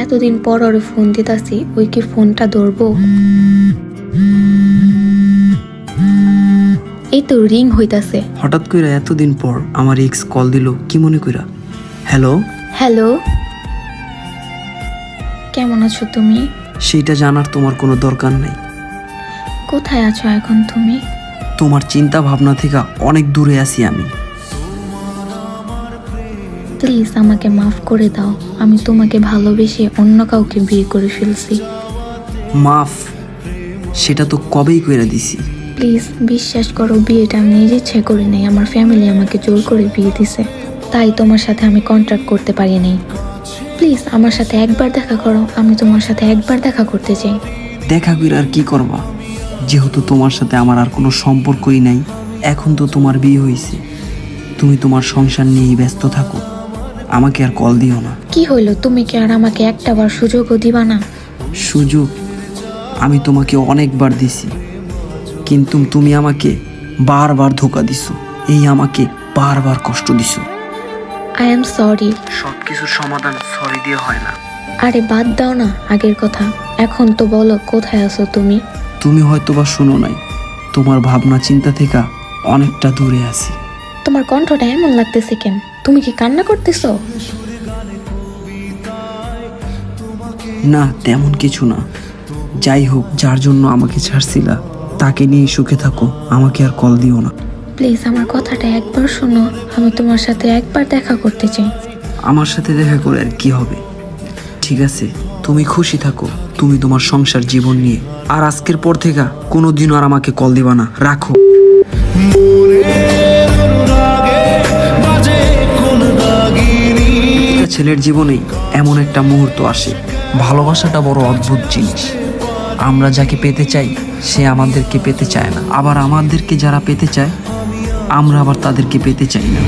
এতদিন পর ওরে ফোন দিতাছি, ওই কি ফোনটা ধরবো? এই তো রিং হইতাছে। হঠাৎ কইরা এতদিন পর আমার এক্স কল দিল, কি মনে কইরা? হ্যালো। হ্যালো, কেমন আছো তুমি? সেইটা জানার তোমার কোনো দরকার নেই। কোথায় আছো এখন তুমি? তোমার চিন্তা ভাবনা থেকে অনেক দূরে আছি আমি। প্লিজ আমাকে মাফ করে দাও, আমি তোমাকে ভালোবেসে অন্য কাউকে বিয়ে করে ফেলছি। মাফ? সেটা তো কবেই কইরা দিছি। প্লিজ বিশ্বাস করো, বিয়েটা আমি নিজে ইচ্ছে করে নেই, আমার ফ্যামিলি আমাকে জোর করে বিয়ে দিছে, তাই তোমার সাথে আমি কন্ট্রাক্ট করতে পারি নাই। প্লিজ আমার সাথে একবার দেখা করো, আমি তোমার সাথে একবার দেখা করতে চাই। দেখা কইরা আর কি করবা? যেহেতু তোমার সাথে আমার আর কোনো সম্পর্কই নাই, এখন তো তোমার বিয়ে হয়েছে, তুমি তোমার সংসার নিয়েই ব্যস্ত থাকো, আমাকে আর কল দিও না। কি হইলো, তুমি কি আর আমাকে একটাবার সুযোগও দিবা না? সুযোগ আমি তোমাকে অনেকবার দিছি, কিন্তু তুমি আমাকে বারবার ধোকা দিছো, এই আমাকে বারবার কষ্ট দিছো। I am sorry. সব কিছুর সমাধান সরি দিয়ে হয় না। আরে বাদ দাও না আগের কথা, এখন তো বলো কোথায় আছো তুমি? তুমি হয়তো বা শুনো নাই, তোমার ভাবনা চিন্তা থেকে অনেকটা দূরে আছি। তোমার কণ্ঠটা এমন লাগতেছে কেন? তুমি কি কান্না করতেছো? না, তেমন কিছু না। যাই হোক, যার জন্য আমাকে ছাড়ছিলা তাকে নিয়ে সুখে থাকো, আমাকে আর কল দিও না। প্লিজ আমার কথাটা একবার শোনো, আমি তোমার সাথে একবার দেখা করতে চাই। আমার সাথে দেখা করে আর কি হবে? ঠিক আছে, তুমি খুশি থাকো, তুমি তোমার সংসার জীবন নিয়ে, আর আজকের পর থেকে কোনোদিনও আর আমাকে কল দিবা না, রাখো। প্রত্যেকটা ছেলের জীবনেই এমন একটা মুহূর্ত আসে, ভালোবাসাটা বড় অদ্ভুত জিনিস। আমরা যাকে পেতে চাই সে আমাদেরকে পেতে চায় না, আবার আমাদেরকে যারা পেতে চায় আমরা আবার তাদেরকে পেতে চাই না।